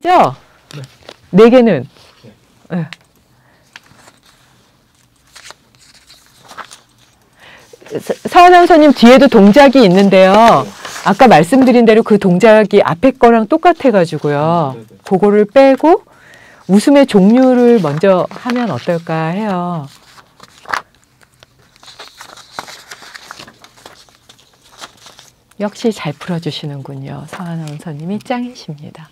죠? 네. 네 개는. 네. 네. 서아나운서님 뒤에도 동작이 있는데요. 네. 아까 말씀드린 대로 그 동작이 앞에 거랑 똑같아가지고요. 네네. 그거를 빼고 웃음의 종류를 먼저 하면 어떨까 해요. 역시 잘 풀어주시는군요. 서아나운서님이 짱이십니다.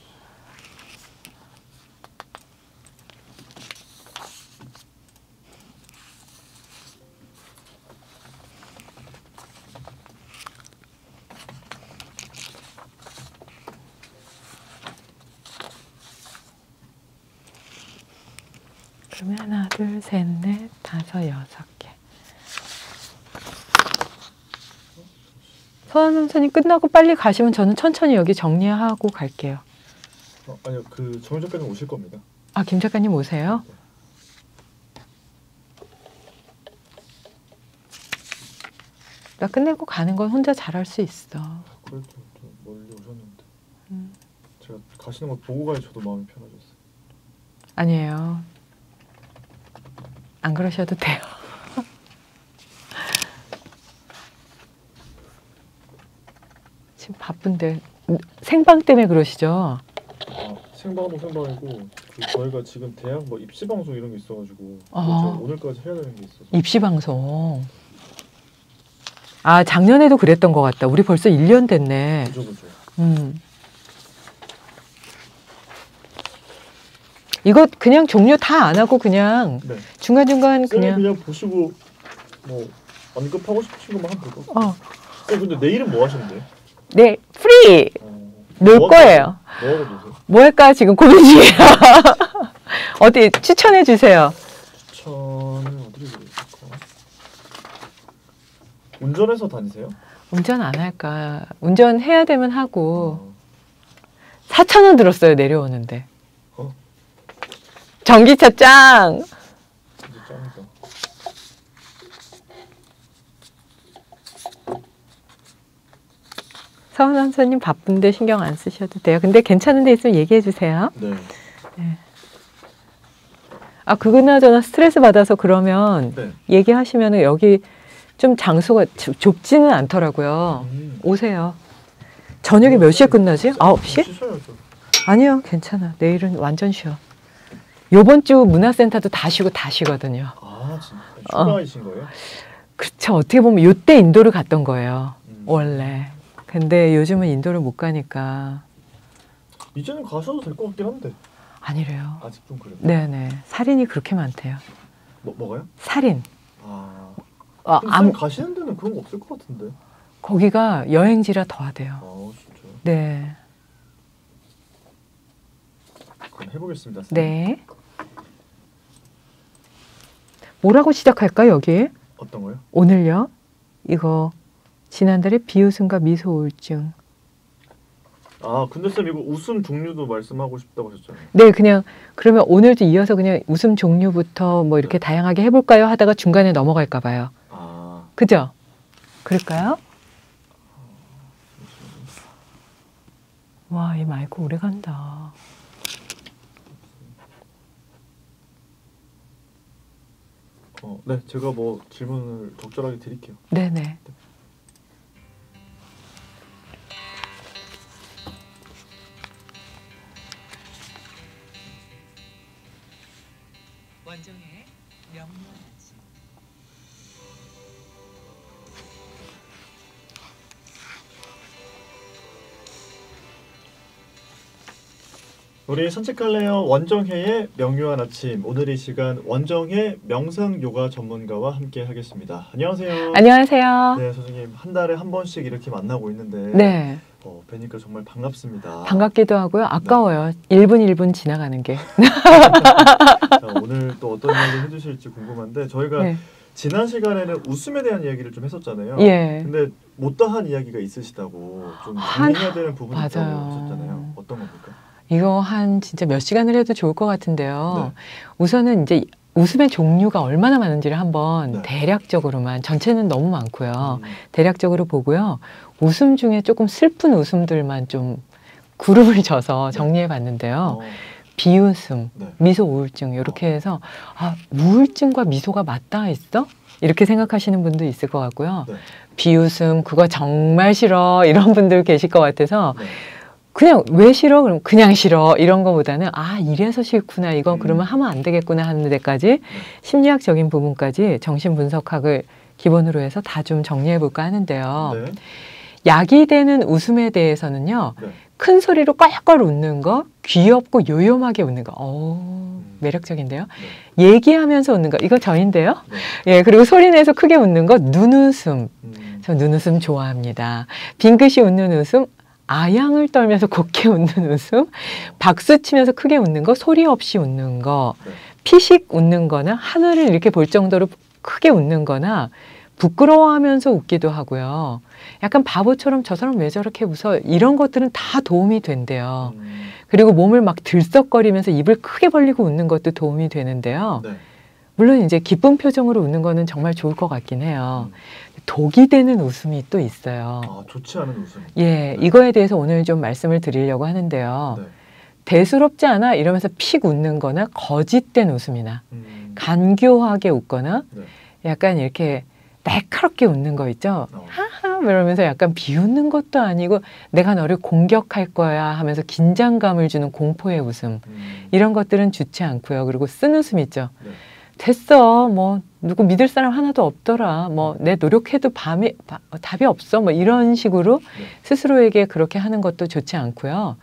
그러면 하나, 둘, 셋, 넷, 다섯, 여섯 개. 서아나운서님 끝나고 빨리 가시면 저는 천천히 여기 정리하고 갈게요. 아니요, 정 작가님 오실 겁니다. 아, 김 작가님 오세요? 네. 나 끝내고 가는 건 혼자 잘할 수 있어. 그래도 좀 멀리 오셨는데. 제가 가시는 거 보고 가야 저도 마음이 편해졌어요. 아니에요. 안 그러셔도 돼요. 지금 바쁜데 생방 때문에 그러시죠? 아, 생방도 생방이고 저희가 지금 대학 뭐 입시 방송 이런 게 있어가지고 아. 오늘까지 해야 되는 게 있어서. 입시 방송. 아, 작년에도 그랬던 것 같다. 우리 벌써 1년 됐네. 그죠. 이거 그냥 종료 다 안 하고 그냥 네. 중간중간 그냥 보시고 뭐 언급하고 싶으신 것만 하면 되고. 근데 내일은 뭐 하시는데요? 네, 프리! 놀 거예요. 뭐 하고 노세요? 뭐 할까 지금 고민 중이에요. 어디 추천해 주세요. 추천을 어디로 드릴까? 운전해서 다니세요? 운전 안 할까? 운전해야 되면 하고 4,000원 들었어요, 내려오는데. 전기차 짱! 진짜 짱이다. 서은함선님 바쁜데 신경 안 쓰셔도 돼요. 근데 괜찮은 데 있으면 얘기해 주세요. 네. 네. 아, 그나저나 스트레스 받아서 그러면 네. 얘기하시면 여기 좀 장소가 좁지는 않더라고요. 오세요. 저녁에 몇 시에 끝나지? 9시? 쉬셔야죠. 아니요, 괜찮아. 내일은 완전 쉬어. 요번 주 문화센터도 다 쉬고 다 쉬거든요. 아, 진짜? 휴가이신 거예요? 그쵸. 어떻게 보면 요때 인도를 갔던 거예요. 원래. 근데 요즘은 인도를 못 가니까. 이제는 가셔도 될 것 같긴 한데. 아니래요. 아직 좀 그래요? 네네. 살인이 그렇게 많대요. 뭐가요? 살인. 근데 가시는 데는 그런 거 없을 것 같은데. 거기가 여행지라 더 하대요. 아, 진짜요? 네. 그럼 해보겠습니다. 네. 뭐라고 시작할까 여기? 어떤 거요? 오늘요? 이거 지난달에 비웃음과 미소 우울증. 아, 근데 쌤 이거 웃음 종류도 말씀하고 싶다고 하셨잖아요. 네, 그냥 그러면 오늘도 이어서 그냥 웃음 종류부터 뭐 이렇게 다양하게 해볼까요? 하다가 중간에 넘어갈까 봐요. 아, 그죠? 그럴까요? 와, 이 마이크 오래 간다. 네, 제가 뭐 질문을 적절하게 드릴게요. 네네. 원종의 명료하지. 우리 산책할래요 원정혜의 명료한 아침. 오늘 이 시간 원정혜 명상 요가 전문가와 함께 하겠습니다. 안녕하세요. 안녕하세요. 네, 선생님 한 달에 한 번씩 이렇게 만나고 있는데 네. 뵈니까 정말 반갑습니다. 반갑기도 하고요. 아까워요. 1분 1분 지나가는 게. 자, 오늘 또 어떤 이야기 해주실지 궁금한데 저희가 네. 지난 시간에는 웃음에 대한 이야기를 좀 했었잖아요. 예. 근데 못다한 이야기가 있으시다고 좀 정리해야 되는 부분이 있다고 하셨잖아요. 어떤 겁니까? 이거 한 진짜 몇 시간을 해도 좋을 것 같은데요. 네. 우선은 이제 웃음의 종류가 얼마나 많은지를 한번 네. 대략적으로만, 전체는 너무 많고요. 대략적으로 보고요. 웃음 중에 조금 슬픈 웃음들만 좀 그룹을 져서 정리해 봤는데요. 비웃음, 네. 미소 우울증 이렇게 해서 아, 우울증과 미소가 맞닿아 있어? 이렇게 생각하시는 분도 있을 것 같고요. 네. 비웃음 그거 정말 싫어 이런 분들 계실 것 같아서 네. 그냥 왜 싫어? 그럼 그냥 싫어 이런 거보다는 아 이래서 싫구나 이건 그러면 하면 안 되겠구나 하는 데까지 심리학적인 부분까지 정신분석학을 기본으로 해서 다 좀 정리해 볼까 하는데요. 네. 약이 되는 웃음에 대해서는요. 네. 큰 소리로 껄껄 웃는 거, 귀엽고 요염하게 웃는 거. 매력적인데요. 네. 얘기하면서 웃는 거. 이거 저인데요. 네. 예, 그리고 소리 내서 크게 웃는 거, 눈웃음. 저 눈웃음 좋아합니다. 빙긋이 웃는 웃음, 아양을 떨면서 곱게 웃는 웃음, 박수 치면서 크게 웃는 거, 소리 없이 웃는 거, 네. 피식 웃는 거나 하늘을 이렇게 볼 정도로 크게 웃는 거나 부끄러워하면서 웃기도 하고요. 약간 바보처럼 저 사람 왜 저렇게 웃어? 이런 것들은 다 도움이 된대요. 그리고 몸을 막 들썩거리면서 입을 크게 벌리고 웃는 것도 도움이 되는데요. 네. 물론 이제 기쁜 표정으로 웃는 거는 정말 좋을 것 같긴 해요. 독이 되는 웃음이 또 있어요. 아, 좋지 않은 웃음. 예, 이거에 대해서 오늘 좀 말씀을 드리려고 하는데요. 네. 대수롭지 않아? 이러면서 픽 웃는 거나 거짓된 웃음이나 간교하게 웃거나 네. 약간 이렇게 날카롭게 웃는 거 있죠. 어. 하하 이러면서 약간 비웃는 것도 아니고 내가 너를 공격할 거야 하면서 긴장감을 주는 공포의 웃음. 이런 것들은 좋지 않고요. 그리고 쓴 웃음 있죠. 네. 됐어. 뭐 누구 믿을 사람 하나도 없더라. 뭐 내 노력해도 답이 없어. 뭐 이런 식으로 네. 스스로에게 그렇게 하는 것도 좋지 않고요.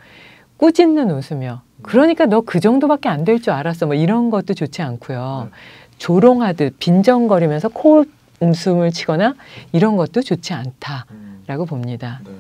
꾸짖는 웃으며 그러니까 너 그 정도밖에 안 될 줄 알았어. 뭐 이런 것도 좋지 않고요. 네. 조롱하듯 빈정거리면서 코 웃음을 치거나 이런 것도 좋지 않다라고 봅니다. 네.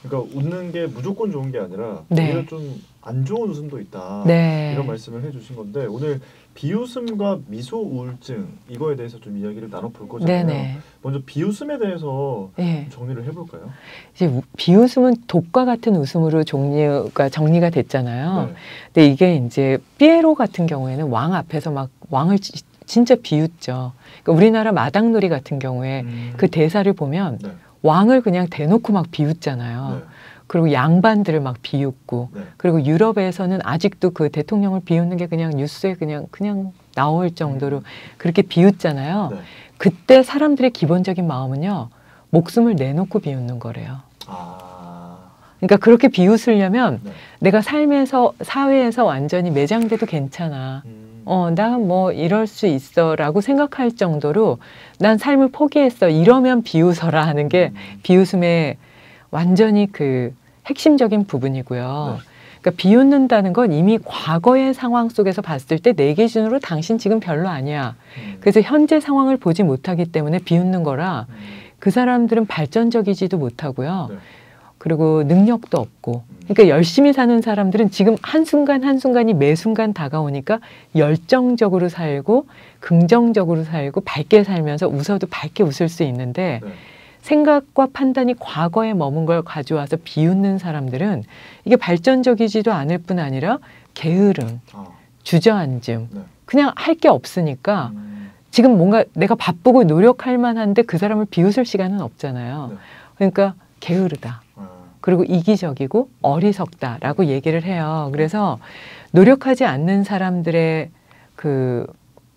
그러니까 웃는 게 무조건 좋은 게 아니라 네. 오히려 좀 안 좋은 웃음도 있다. 네. 이런 말씀을 해주신 건데 오늘 비웃음과 미소 우울증 이거에 대해서 좀 이야기를 나눠볼 거잖아요. 네네. 먼저 비웃음에 대해서 네. 좀 정리를 해볼까요? 이제 비웃음은 독과 같은 웃음으로 정리가 됐잖아요. 네. 근데 이게 이제 삐에로 같은 경우에는 왕 앞에서 막 왕을 진짜 비웃죠. 그러니까 우리나라 마당놀이 같은 경우에 그 대사를 보면 네. 왕을 그냥 대놓고 막 비웃잖아요. 네. 그리고 양반들을 막 비웃고 네. 그리고 유럽에서는 아직도 그 대통령을 비웃는 게 그냥 뉴스에 그냥 나올 정도로 그렇게 비웃잖아요. 네. 그때 사람들의 기본적인 마음은요. 목숨을 내놓고 비웃는 거래요. 아. 그러니까 그렇게 비웃으려면 네. 내가 삶에서 사회에서 완전히 매장돼도 괜찮아. 나 뭐 이럴 수 있어라고 생각할 정도로 난 삶을 포기했어. 이러면 비웃어라 하는 게 비웃음의 완전히 그 핵심적인 부분이고요. 네. 그러니까 비웃는다는 건 이미 과거의 상황 속에서 봤을 때 내 기준으로 당신 지금 별로 아니야. 그래서 현재 상황을 보지 못하기 때문에 비웃는 거라 그 사람들은 발전적이지도 못하고요. 네. 그리고 능력도 없고. 그러니까 열심히 사는 사람들은 지금 한순간 한순간이 매 순간 다가오니까 열정적으로 살고 긍정적으로 살고 밝게 살면서 웃어도 밝게 웃을 수 있는데 네. 생각과 판단이 과거에 머문 걸 가져와서 비웃는 사람들은 이게 발전적이지도 않을 뿐 아니라 게으름, 아. 주저앉음, 네. 그냥 할 게 없으니까 지금 뭔가 내가 바쁘고 노력할 만한데 그 사람을 비웃을 시간은 없잖아요. 네. 그러니까 게으르다. 아. 그리고 이기적이고 어리석다라고 얘기를 해요. 그래서 노력하지 않는 사람들의 그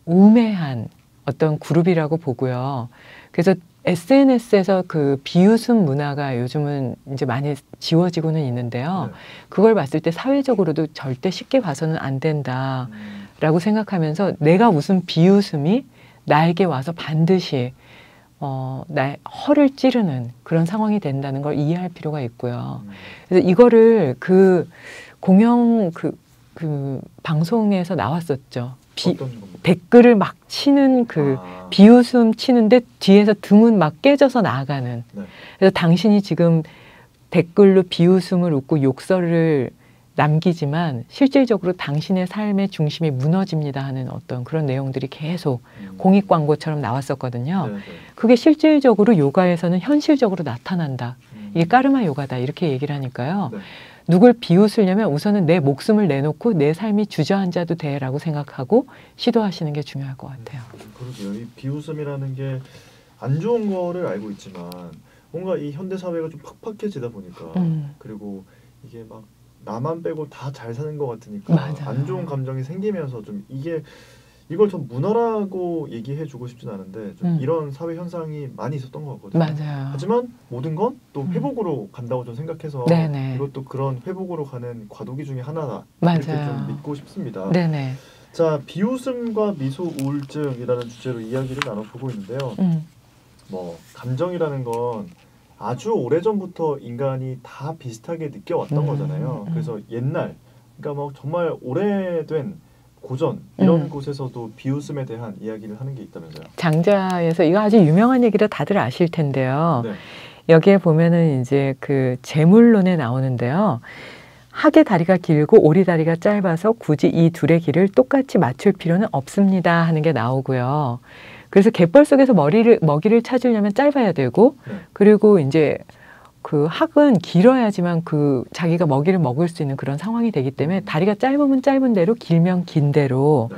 우매한 어떤 그룹이라고 보고요. 그래서 SNS에서 그 비웃음 문화가 요즘은 이제 많이 지워지고는 있는데요. 네. 그걸 봤을 때 사회적으로도 절대 쉽게 봐서는 안 된다라고 생각하면서 내가 웃은 비웃음이 나에게 와서 반드시 나의 허를 찌르는 그런 상황이 된다는 걸 이해할 필요가 있고요. 그래서 이거를 그 공영 그 방송에서 나왔었죠. 어떤 겁니까? 댓글을 막 치는 그 비웃음 치는데 뒤에서 등은 막 깨져서 나가는. 네. 그래서 당신이 지금 댓글로 비웃음을 웃고 욕설을 남기지만 실질적으로 당신의 삶의 중심이 무너집니다 하는 어떤 그런 내용들이 계속 공익 광고처럼 나왔었거든요. 네, 네. 그게 실질적으로 요가에서는 현실적으로 나타난다. 이게 까르마 요가다 이렇게 얘기를 하니까요. 네. 누굴 비웃으려면 우선은 내 목숨을 내놓고 내 삶이 주저앉아도 돼라고 생각하고 시도하시는 게 중요할 것 같아요. 그러게요. 이 비웃음이라는 게 안 좋은 거를 알고 있지만 뭔가 이 현대 사회가 좀 팍팍해지다 보니까 그리고 이게 막 나만 빼고 다 잘 사는 것 같으니까 맞아요. 안 좋은 감정이 생기면서 좀 이걸 좀 문화라고 얘기해주고 싶진 않은데 좀 이런 사회 현상이 많이 있었던 것 같거든요. 맞아요. 하지만 모든 건 또 회복으로 간다고 좀 생각해서 네네. 이것도 그런 회복으로 가는 과도기 중에 하나다. 맞아요. 이렇게 좀 믿고 싶습니다. 네네. 자, 비웃음과 미소 우울증이라는 주제로 이야기를 나눠보고 있는데요. 뭐 감정이라는 건 아주 오래전부터 인간이 다 비슷하게 느껴왔던 거잖아요. 그래서 옛날, 그러니까 뭐 정말 오래된 고전 이런 곳에서도 비웃음에 대한 이야기를 하는 게 있다면서요. 장자에서 이거 아주 유명한 얘기라 다들 아실 텐데요. 네. 여기에 보면은 이제 그 제물론에 나오는데요. 학의 다리가 길고 오리 다리가 짧아서 굳이 이 둘의 길을 똑같이 맞출 필요는 없습니다 하는 게 나오고요. 그래서 갯벌 속에서 먹이를 찾으려면 짧아야 되고, 그리고 이제 그 학은 길어야지만 그 자기가 먹이를 먹을 수 있는 그런 상황이 되기 때문에 다리가 짧으면 짧은 대로 길면 긴 대로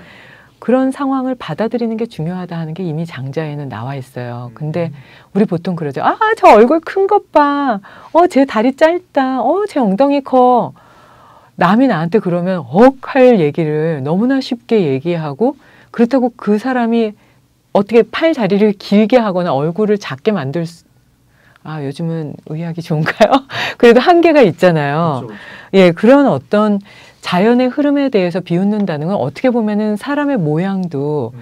그런 상황을 받아들이는 게 중요하다 하는 게 이미 장자에는 나와 있어요. 근데 우리 보통 그러죠. 아, 저 얼굴 큰 것 봐. 쟤 다리 짧다. 쟤 엉덩이 커. 남이 나한테 그러면 할 얘기를 너무나 쉽게 얘기하고, 그렇다고 그 사람이 어떻게 팔 다리를 길게 하거나 얼굴을 작게 만들 수, 요즘은 의학이 좋은가요? 그래도 한계가 있잖아요. 그렇죠, 그렇죠. 예, 그런 어떤 자연의 흐름에 대해서 비웃는다는 건 어떻게 보면은 사람의 모양도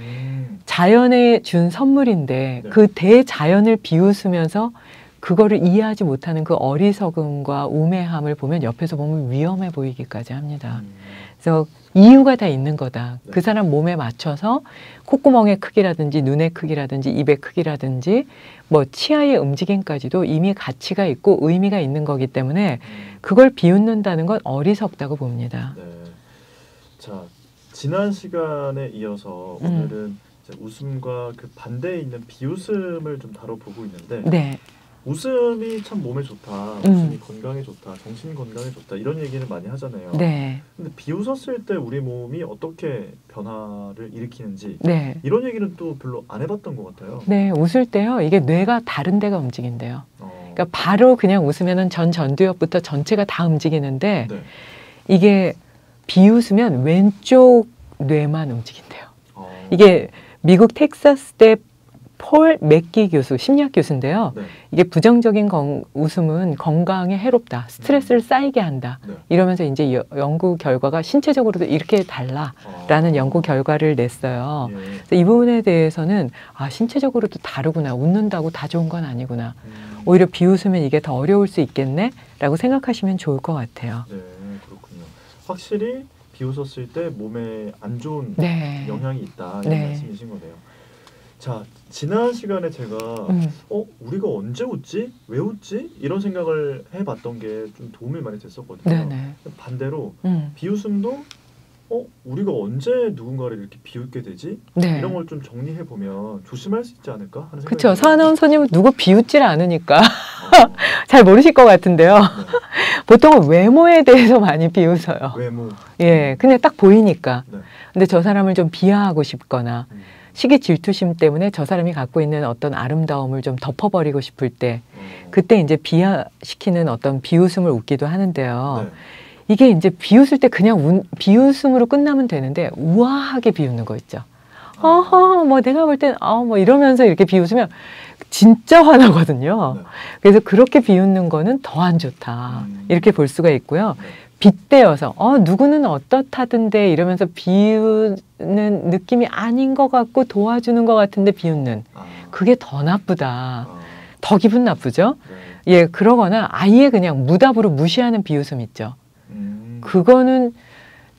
자연에 준 선물인데 그 대자연을 비웃으면서 그거를 이해하지 못하는 그 어리석음과 우매함을 보면 옆에서 보면 위험해 보이기까지 합니다. 그래서 이유가 다 있는 거다. 그 사람 몸에 맞춰서 콧구멍의 크기라든지 눈의 크기라든지 입의 크기라든지 뭐 치아의 움직임까지도 이미 가치가 있고 의미가 있는 거기 때문에 그걸 비웃는다는 건 어리석다고 봅니다. 네. 자, 지난 시간에 이어서 오늘은 이제 웃음과 그 반대에 있는 비웃음을 좀 다뤄보고 있는데 네. 웃음이 참 몸에 좋다, 웃음이 건강에 좋다, 정신 건강에 좋다 이런 얘기를 많이 하잖아요. 네. 근데 비웃었을 때 우리 몸이 어떻게 변화를 일으키는지 네. 이런 얘기는 또 별로 안 해봤던 것 같아요. 네, 웃을 때요. 이게 뇌가 다른 데가 움직인대요. 그러니까 바로 그냥 웃으면은 전두엽부터 전체가 다 움직이는데 네. 이게 비웃으면 왼쪽 뇌만 움직인대요. 이게 미국 텍사스대 폴 맥기 교수, 심리학 교수인데요. 네. 이게 부정적인 웃음은 건강에 해롭다. 스트레스를 쌓이게 한다. 네. 이러면서 이제 연구 결과가 신체적으로도 이렇게 달라라는 연구 결과를 냈어요. 예. 그래서 이 부분에 대해서는 신체적으로도 다르구나. 웃는다고 다 좋은 건 아니구나. 오히려 비웃으면 이게 더 어려울 수 있겠네라고 생각하시면 좋을 것 같아요. 네, 그렇군요. 확실히 비웃었을 때 몸에 안 좋은 네. 영향이 있다 이런 네. 말씀이신 거네요. 자, 지난 시간에 제가 우리가 언제 웃지? 왜 웃지? 이런 생각을 해봤던 게 좀 도움이 많이 됐었거든요. 네네. 반대로 비웃음도 우리가 언제 누군가를 이렇게 비웃게 되지? 네. 이런 걸 좀 정리해 보면 조심할 수 있지 않을까 하는 생각이 그렇죠. 들어요. 서아나운서님은 누구 비웃질 않으니까 잘 모르실 것 같은데요. 네. 보통은 외모에 대해서 많이 비웃어요. 외모. 예, 근데 딱 보이니까. 네. 근데 저 사람을 좀 비하하고 싶거나 시기 질투심 때문에 저 사람이 갖고 있는 어떤 아름다움을 좀 덮어버리고 싶을 때 그때 이제 비하시키는 어떤 비웃음을 웃기도 하는데요. 네. 이게 이제 비웃을 때 그냥 비웃음으로 끝나면 되는데 우아하게 비웃는 거 있죠. 뭐 내가 볼 땐 뭐 이러면서 이렇게 비웃으면 진짜 화나거든요. 네. 그래서 그렇게 비웃는 거는 더 안 좋다. 이렇게 볼 수가 있고요. 네. 빗대어서 누구는 어떻다던데 이러면서 비웃는 느낌이 아닌 것 같고 도와주는 것 같은데 비웃는 그게 더 나쁘다. 더 기분 나쁘죠? 네. 예, 그러거나 아예 그냥 무답으로 무시하는 비웃음 있죠. 그거는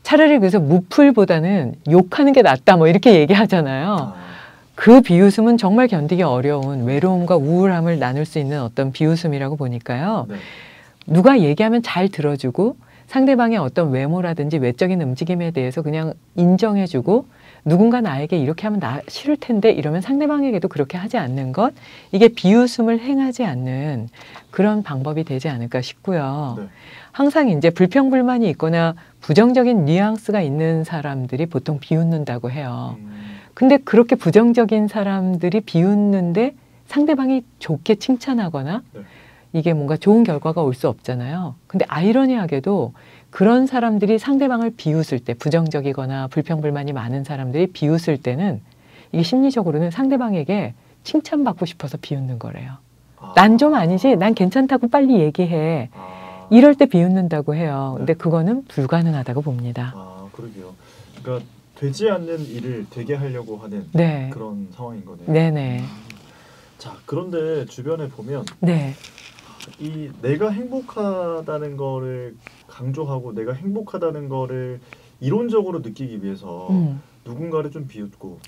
차라리 그래서 무풀보다는 욕하는 게 낫다 뭐 이렇게 얘기하잖아요. 그 비웃음은 정말 견디기 어려운 외로움과 우울함을 나눌 수 있는 어떤 비웃음이라고 보니까요. 네. 누가 얘기하면 잘 들어주고 상대방의 어떤 외모라든지 외적인 움직임에 대해서 그냥 인정해주고 누군가 나에게 이렇게 하면 나 싫을 텐데 이러면 상대방에게도 그렇게 하지 않는 것, 이게 비웃음을 행하지 않는 그런 방법이 되지 않을까 싶고요. 네. 항상 이제 불평불만이 있거나 부정적인 뉘앙스가 있는 사람들이 보통 비웃는다고 해요. 근데 그렇게 부정적인 사람들이 비웃는데 상대방이 좋게 칭찬하거나 네. 이게 뭔가 좋은 결과가 올 수 없잖아요. 근데 아이러니하게도 그런 사람들이 상대방을 비웃을 때, 부정적이거나 불평불만이 많은 사람들이 비웃을 때는 이게 심리적으로는 상대방에게 칭찬받고 싶어서 비웃는 거래요. 난 좀 아니지, 난 괜찮다고 빨리 얘기해. 이럴 때 비웃는다고 해요. 근데 그거는 불가능하다고 봅니다. 그러게요. 그러니까 되지 않는 일을 되게 하려고 하는 네. 그런 상황인 거네요. 네네. 자, 그런데 주변에 보면 네. 이 내가 행복하다는 거를 강조하고 내가 행복하다는 거를 이론적으로 느끼기 위해서 누군가를 좀 비웃고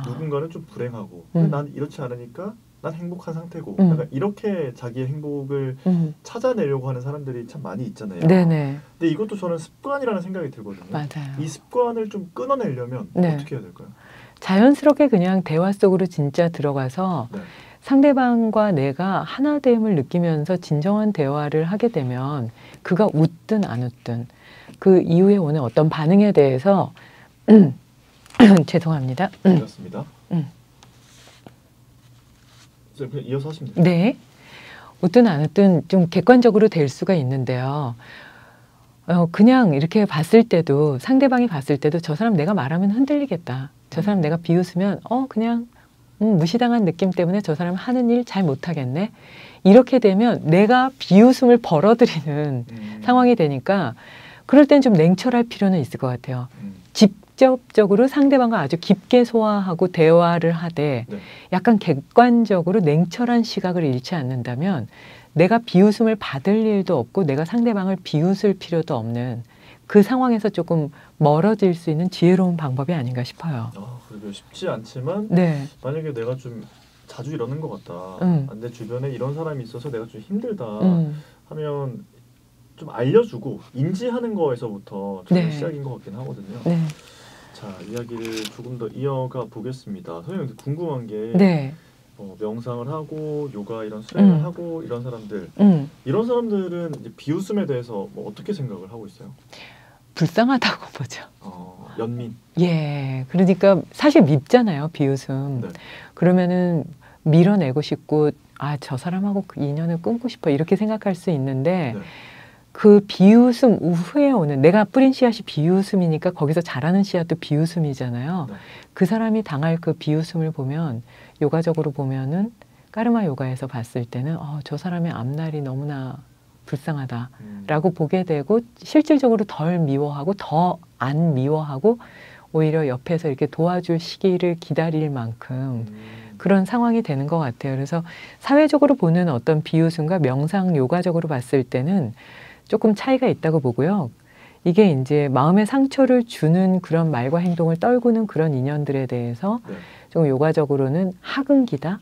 누군가는 좀 불행하고 근데 난 이렇지 않으니까 난 행복한 상태고 약간 이렇게 자기의 행복을 찾아내려고 하는 사람들이 참 많이 있잖아요. 네네. 근데 이것도 저는 습관이라는 생각이 들거든요. 맞아요. 이 습관을 좀 끊어내려면 네. 어떻게 해야 될까요? 자연스럽게 그냥 대화 속으로 진짜 들어가서 네. 상대방과 내가 하나됨을 느끼면서 진정한 대화를 하게 되면 그가 웃든 안 웃든 그 이후에 오는 어떤 반응에 대해서 죄송합니다. 그렇습니다. 그냥 이어서 하시면 돼요. 네. 웃든 안 웃든 좀 객관적으로 될 수가 있는데요. 그냥 이렇게 봤을 때도 상대방이 봤을 때도 저 사람 내가 말하면 흔들리겠다. 저 사람 내가 비웃으면 그냥 무시당한 느낌 때문에 저 사람 하는 일 잘 못하겠네. 이렇게 되면 내가 비웃음을 벌어들이는 상황이 되니까 그럴 땐 좀 냉철할 필요는 있을 것 같아요. 직접적으로 상대방과 아주 깊게 소화하고 대화를 하되 네. 약간 객관적으로 냉철한 시각을 잃지 않는다면 내가 비웃음을 받을 일도 없고 내가 상대방을 비웃을 필요도 없는 그 상황에서 조금 멀어질 수 있는 지혜로운 방법이 아닌가 싶어요. 그러게요. 쉽지 않지만 네. 만약에 내가 좀 자주 이러는 것 같다. 내 주변에 이런 사람이 있어서 내가 좀 힘들다 하면 좀 알려주고 인지하는 거에서부터 저는 네. 시작인 것 같긴 하거든요. 네. 자, 이야기를 조금 더 이어가 보겠습니다. 선생님 궁금한 게 네. 명상을 하고 요가 이런 수행을 하고 이런 사람들 이런 사람들은 이제 비웃음에 대해서 뭐 어떻게 생각을 하고 있어요? 불쌍하다고 보죠. 연민. 예, 그러니까 사실 밉잖아요, 비웃음. 네. 그러면은 밀어내고 싶고 저 사람하고 그 인연을 끊고 싶어 이렇게 생각할 수 있는데 네. 그 비웃음 후에 오는 내가 뿌린 씨앗이 비웃음이니까 거기서 자라는 씨앗도 비웃음이잖아요. 네. 그 사람이 당할 그 비웃음을 보면 요가적으로 보면은 까르마 요가에서 봤을 때는 저 사람의 앞날이 너무나 불쌍하다라고 보게 되고 실질적으로 덜 미워하고 더 안 미워하고 오히려 옆에서 이렇게 도와줄 시기를 기다릴 만큼 그런 상황이 되는 것 같아요. 그래서 사회적으로 보는 어떤 비웃음과 명상 요가적으로 봤을 때는 조금 차이가 있다고 보고요. 이게 이제 마음의 상처를 주는 그런 말과 행동을 떨구는 그런 인연들에 대해서 네. 좀 요가적으로는 하근기다.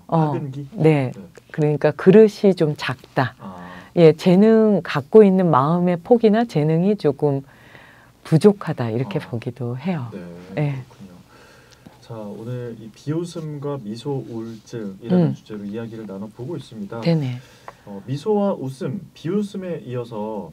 하근기? 네. 그러니까 그릇이 좀 작다. 예, 재능 갖고 있는 마음의 폭이나 재능이 조금 부족하다 이렇게 보기도 해요. 네, 그렇군요. 자, 오늘 이 비웃음과 미소 우울증이라는 주제로 이야기를 나눠보고 있습니다. 네네. 미소와 웃음, 비웃음에 이어서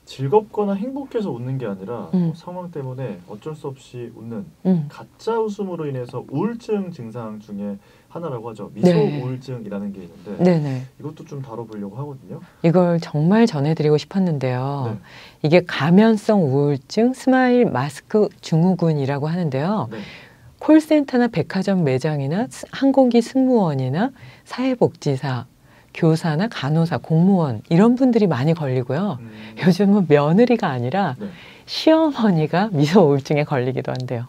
즐겁거나 행복해서 웃는 게 아니라 상황 때문에 어쩔 수 없이 웃는 가짜 웃음으로 인해서 우울증 증상 중에 하나라고 하죠. 미소 네. 우울증이라는 게 있는데 네네. 이것도 좀 다뤄보려고 하거든요. 이걸 정말 전해드리고 싶었는데요. 네. 이게 가면성 우울증 스마일 마스크 증후군이라고 하는데요. 네. 콜센터나 백화점 매장이나 항공기 승무원이나 사회복지사, 교사나 간호사, 공무원 이런 분들이 많이 걸리고요. 요즘은 며느리가 아니라 네. 시어머니가 미소 우울증에 걸리기도 한대요.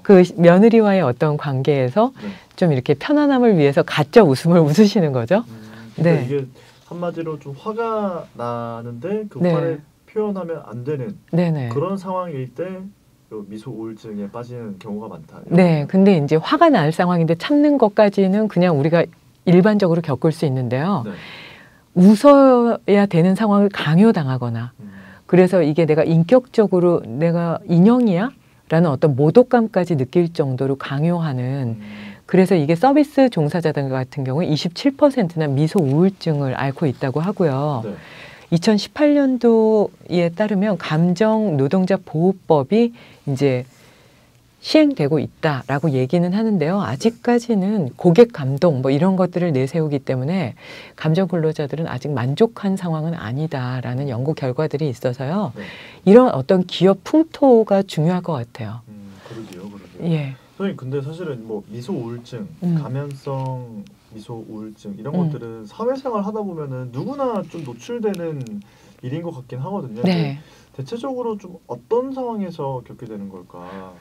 그 며느리와의 어떤 관계에서 네. 좀 이렇게 편안함을 위해서 가짜 웃음을 웃으시는 거죠. 그러니까 네. 이게 한마디로 좀 화가 나는데 그 네. 화를 표현하면 안 되는 네네. 그런 상황일 때 미소 우울증에 빠지는 경우가 많다. 네, 근데 이제 화가 날 상황인데 참는 것까지는 그냥 우리가 일반적으로 겪을 수 있는데요. 네. 웃어야 되는 상황을 강요당하거나 그래서 이게 내가 인격적으로 내가 인형이야? 라는 어떤 모독감까지 느낄 정도로 강요하는 그래서 이게 서비스 종사자들 같은 경우에 27%나 미소 우울증을 앓고 있다고 하고요. 네. 2018년도에 따르면 감정 노동자 보호법이 이제 시행되고 있다라고 얘기는 하는데요. 아직까지는 고객 감동 뭐 이런 것들을 내세우기 때문에 감정 근로자들은 아직 만족한 상황은 아니다라는 연구 결과들이 있어서요. 네. 이런 어떤 기업 풍토가 중요할 것 같아요. 그러게요. 예. 선생님 근데 사실은 뭐 미소 우울증, 가면성 미소 우울증 이런 것들은 사회생활 하다 보면은 누구나 좀 노출되는 일인 것 같긴 하거든요. 네. 대체적으로 좀 어떤 상황에서 겪게 되는 걸까?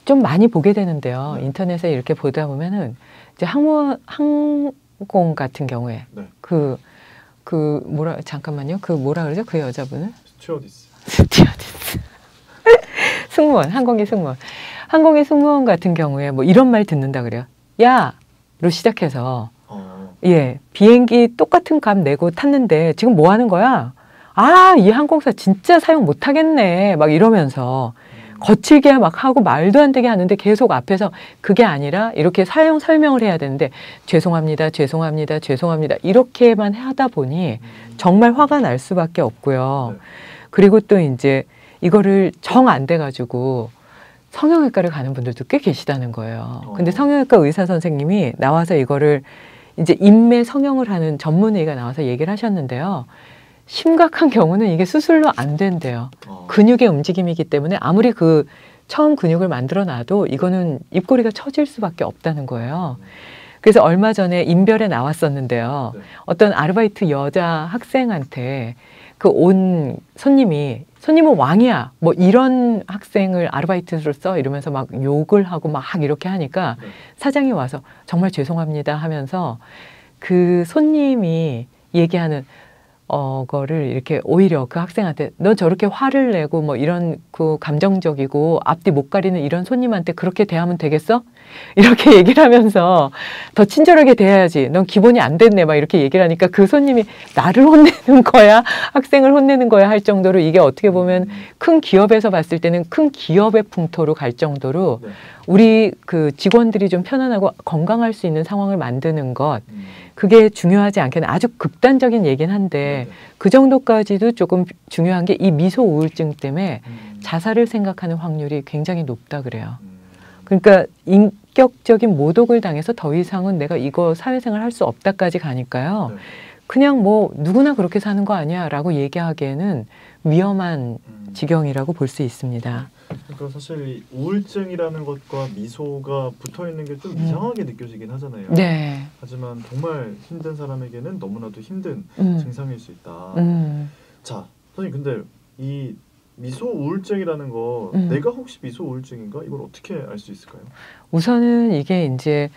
좀 많이 보게 되는데요. 네. 인터넷에 이렇게 보다 보면은 이제 항공 같은 경우에 네. 잠깐만요. 뭐라 그러죠? 그 여자분은? 스튜어디스. 스튜어디스. 승무원, 항공의 승무원. 항공의 승무원 같은 경우에 뭐 이런 말 듣는다 그래요. 야로 시작해서 예, 비행기 똑같은 값 내고 탔는데 지금 뭐 하는 거야? 아, 이 항공사 진짜 사용 못 하겠네. 막 이러면서 거칠게 막 하고 말도 안 되게 하는데 계속 앞에서 그게 아니라 이렇게 사용 설명을 해야 되는데 죄송합니다, 죄송합니다, 죄송합니다. 이렇게만 하다 보니 정말 화가 날 수밖에 없고요. 네. 그리고 또 이제 이거를 정 안 돼가지고 성형외과를 가는 분들도 꽤 계시다는 거예요. 근데 성형외과 의사 선생님이 나와서 이거를 이제 인매 성형을 하는 전문의가 나와서 얘기를 하셨는데요. 심각한 경우는 이게 수술로 안 된대요. 근육의 움직임이기 때문에 아무리 그 처음 근육을 만들어 놔도 이거는 입꼬리가 처질 수밖에 없다는 거예요. 그래서 얼마 전에 인별에 나왔었는데요. 네. 어떤 아르바이트 여자 학생한테 그 온 손님은 왕이야. 뭐 이런 학생을 아르바이트로 써 이러면서 막 욕을 하고 막 이렇게 하니까 네. 사장이 와서 정말 죄송합니다 하면서 그 손님이 얘기하는 거를 이렇게 오히려 그 학생한테 너 저렇게 화를 내고 뭐 이런 그 감정적이고 앞뒤 못 가리는 이런 손님한테 그렇게 대하면 되겠어? 이렇게 얘기를 하면서 더 친절하게 대해야지. 넌 기본이 안 됐네. 막 이렇게 얘기를 하니까 그 손님이 나를 혼내는 거야? 학생을 혼내는 거야? 할 정도로 이게 어떻게 보면 큰 기업에서 봤을 때는 큰 기업의 풍토로 갈 정도로 네. 우리 그 직원들이 좀 편안하고 건강할 수 있는 상황을 만드는 것 그게 중요하지 않겠나. 아주 극단적인 얘기는 한데 네. 그 정도까지도 조금 중요한 게 이 미소 우울증 때문에 자살을 생각하는 확률이 굉장히 높다 그래요. 그러니까 인격적인 모독을 당해서 더 이상은 내가 이거 사회생활 할 수 없다까지 가니까요. 네. 그냥 뭐 누구나 그렇게 사는 거 아니야 라고 얘기하기에는 위험한 지경이라고 볼 수 있습니다. 그러니까 사실 이 우울증이라는 것과 미소가 붙어있는 게 좀 이상하게 느껴지긴 하잖아요. 네. 하지만 정말 힘든 사람에게는 너무나도 힘든 증상일 수 있다. 자, 선생님 근데 이 미소 우울증이라는 거 내가 혹시 미소 우울증인가? 이걸 어떻게 알 수 있을까요? 우선은 이게 이제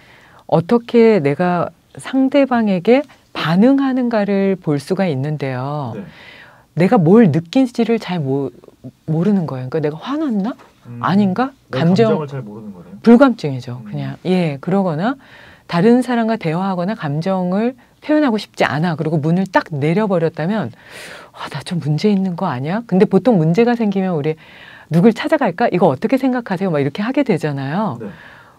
어떻게 내가 상대방에게 반응하는가를 볼 수가 있는데요. 네. 내가 뭘 느낀지를 잘 모르는 거예요. 그러니까 내가 화났나? 아닌가? 감정을 잘 모르는 거네요. 불감증이죠. 그냥 예 그러거나 다른 사람과 대화하거나 감정을 표현하고 싶지 않아. 그리고 문을 딱 내려버렸다면 나 좀 문제 있는 거 아니야? 근데 보통 문제가 생기면 우리 누굴 찾아갈까? 이거 어떻게 생각하세요? 막 이렇게 하게 되잖아요. 네.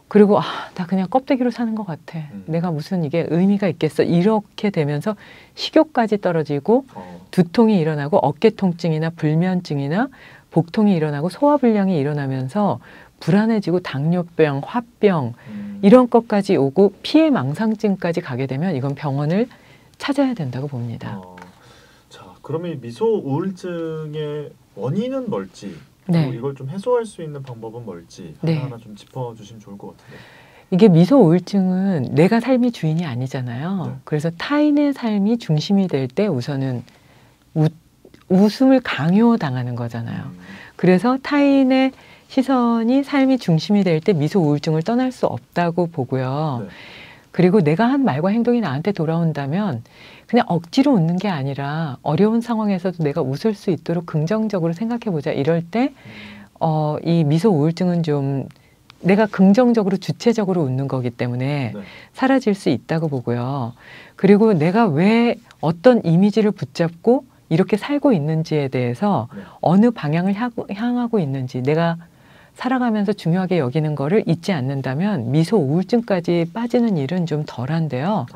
그리고 나 그냥 껍데기로 사는 것 같아. 내가 무슨 이게 의미가 있겠어. 이렇게 되면서 식욕까지 떨어지고 두통이 일어나고 어깨 통증이나 불면증이나 복통이 일어나고 소화불량이 일어나면서 불안해지고 당뇨병, 화병 이런 것까지 오고 피해 망상증까지 가게 되면 이건 병원을 찾아야 된다고 봅니다. 자, 그러면 이 미소 우울증의 원인은 뭘지 네. 그리고 이걸 좀 해소할 수 있는 방법은 뭘지 네. 하나하나 좀 짚어주시면 좋을 것 같은데. 이게 미소 우울증은 내가 삶이 주인이 아니잖아요. 네. 그래서 타인의 삶이 중심이 될 때 우선은 웃음을 강요당하는 거잖아요. 그래서 타인의 시선이 삶이 중심이 될 때 미소 우울증을 떠날 수 없다고 보고요. 네. 그리고 내가 한 말과 행동이 나한테 돌아온다면 그냥 억지로 웃는 게 아니라 어려운 상황에서도 내가 웃을 수 있도록 긍정적으로 생각해보자. 이럴 때 이 미소 우울증은 좀 내가 긍정적으로 주체적으로 웃는 거기 때문에 네. 사라질 수 있다고 보고요. 그리고 내가 왜 어떤 이미지를 붙잡고 이렇게 살고 있는지에 대해서 네. 어느 방향을 향하고 있는지 내가 살아가면서 중요하게 여기는 거를 잊지 않는다면 미소 우울증까지 빠지는 일은 좀 덜한데요.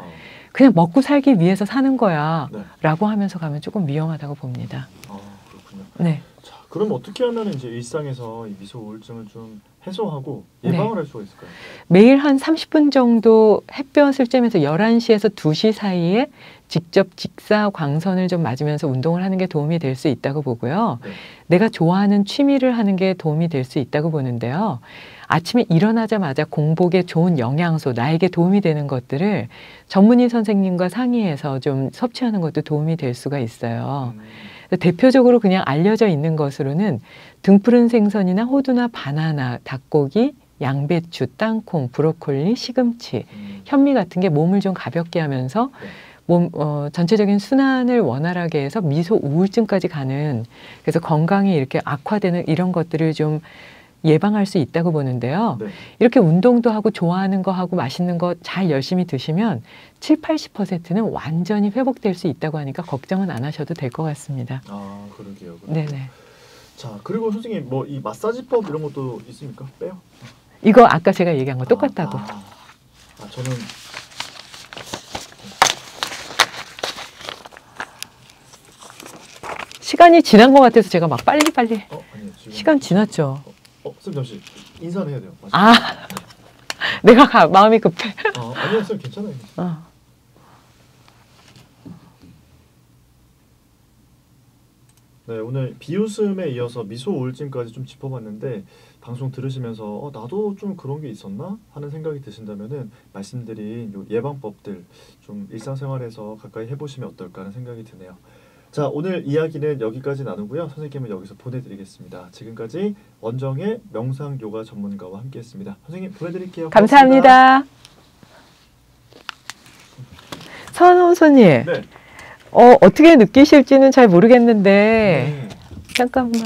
그냥 먹고 살기 위해서 사는 거야 네. 라고 하면서 가면 조금 위험하다고 봅니다. 그렇군요. 네. 자, 그럼 어떻게 하면 이제 일상에서 이 미소 우울증을 좀 해소하고 예방을 할 수가 있을까요? 매일 한 30분 정도 햇볕을 쬐면서 11시에서 2시 사이에 직접 직사광선을 좀 맞으면서 운동을 하는 게 도움이 될 수 있다고 보고요. 네. 내가 좋아하는 취미를 하는 게 도움이 될 수 있다고 보는데요. 아침에 일어나자마자 공복에 좋은 영양소, 나에게 도움이 되는 것들을 전문의 선생님과 상의해서 좀 섭취하는 것도 도움이 될 수가 있어요. 대표적으로 그냥 알려져 있는 것으로는 등푸른 생선이나 호두나 바나나, 닭고기, 양배추, 땅콩, 브로콜리, 시금치, 현미 같은 게 몸을 좀 가볍게 하면서 몸 전체적인 순환을 원활하게 해서 미소 우울증까지 가는, 그래서 건강이 이렇게 악화되는 이런 것들을 좀 예방할 수 있다고 보는데요. 네. 이렇게 운동도 하고 좋아하는 거 하고 맛있는 거 잘 열심히 드시면 70~80%는 완전히 회복될 수 있다고 하니까 걱정은 안 하셔도 될 것 같습니다. 아, 그러게요. 네네. 자, 그리고 선생님 뭐 이 마사지법 이런 것도 있습니까? 빼요? 이거 아까 제가 얘기한 거 똑같다고. 저는 시간이 지난 것 같아서 제가 막 빨리빨리. 아니요, 지금 시간 지났죠. 선생님 잠시 인사를 해야 돼요. 아, 내가 마음이 급해. 아니요, 선생님 괜찮아요. 네, 오늘 비웃음에 이어서 미소 우울증까지 좀 짚어봤는데 방송 들으시면서 나도 좀 그런 게 있었나 하는 생각이 드신다면은 말씀드린 요 예방법들 좀 일상생활에서 가까이 해보시면 어떨까 하는 생각이 드네요. 자, 오늘 이야기는 여기까지 나누고요. 선생님은 여기서 보내드리겠습니다. 지금까지 원정의 명상 요가 전문가와 함께했습니다. 선생님 보내드릴게요. 감사합니다. 선호선님. 네. 어떻게 느끼실지는 잘 모르겠는데 잠깐만.